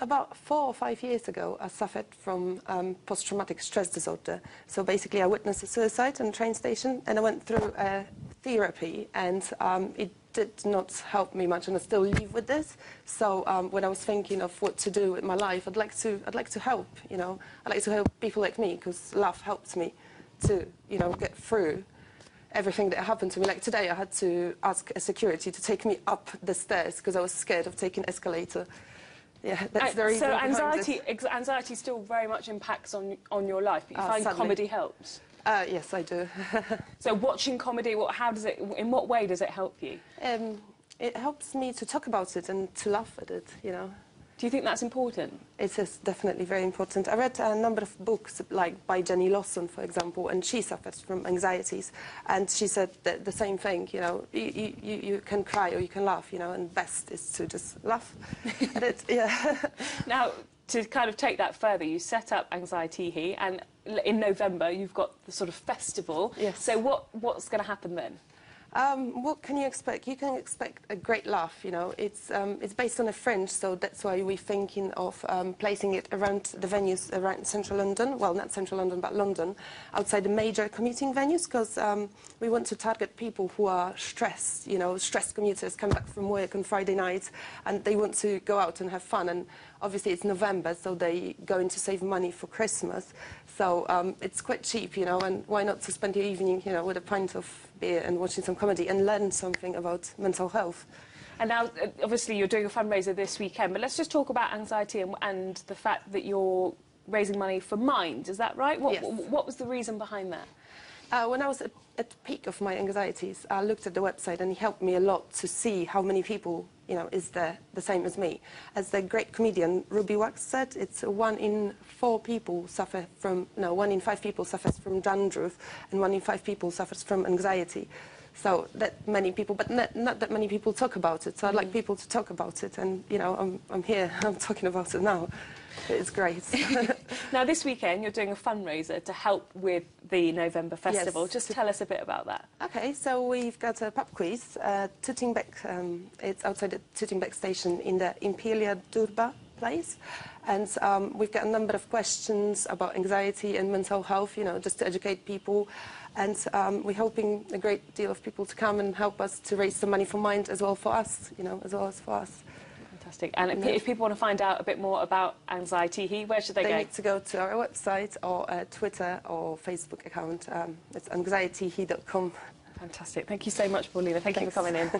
about 4 or 5 years ago, I suffered from post-traumatic stress disorder. So basically, I witnessed a suicide on a train station, and I went through therapy, and it did not help me much, and I still live with this. So when I was thinking of what to do with my life, I'd like to help. You know, I'd like to help people like me, because love helps me to, you know, get through everything that happened to me. Like today, I had to ask a security to take me up the stairs because I was scared of taking escalator. Yeah, that's the reason. So anxiety still very much impacts on your life. But you find sadly. comedy helps. Yes, I do. So watching comedy, in what way does it help you? It helps me to talk about it and to laugh at it, you know. Do you think that's important? It is definitely very important. I read a number of books, like by Jenny Lawson, for example, and she suffers from anxieties. And she said the same thing, you know, you can cry or you can laugh, you know, and best is to just laugh at it, yeah. Now, to kind of take that further, you set up Anxieteehee, and in November you've got the sort of festival. Yes. So what's going to happen then? What can you expect? You can expect a great laugh, you know. It's based on a fringe, so that's why we're thinking of placing it around the venues around central London. Well, not central London, but London, outside the major commuting venues, because we want to target people who are stressed, you know, stressed commuters come back from work on Friday nights, and they want to go out and have fun. And obviously it's November, so they're going to save money for Christmas. So it's quite cheap, you know, and why not to spend your evening, you know, with a pint of beer and watching some comedy and learn something about mental health. And now, obviously, you're doing a fundraiser this weekend, but let's just talk about anxiety and the fact that you're raising money for Mind. Is that right? Yes. What was the reason behind that? When I was at the peak of my anxieties, I looked at the website, and it helped me a lot to see how many people, you know, is there the same as me. As the great comedian Ruby Wax said, it's 1 in 4 people suffer from, no, 1 in 5 people suffers from dandruff, and 1 in 5 people suffers from anxiety. So that many people, but not that many people talk about it. So I'd like people to talk about it, and, you know, I'm here, I'm talking about it now. It's great. Now, this weekend, you're doing a fundraiser to help with the November festival. Yes. Just tell us a bit about that. OK, so we've got a pub quiz, Tootingbeck, it's outside the Tootingbeck station in the Imperia Durba place. And we've got a number of questions about anxiety and mental health, you know, just to educate people. And we're hoping a great deal of people to come and help us to raise some money for Mind as well for us, you know, as well as for us. Fantastic. And if people want to find out a bit more about Anxieteehee, where should they go? They need to go to our website or Twitter or Facebook account. It's anxieteehee.com. Fantastic. Thank you so much, Paulina. Thank you for coming in.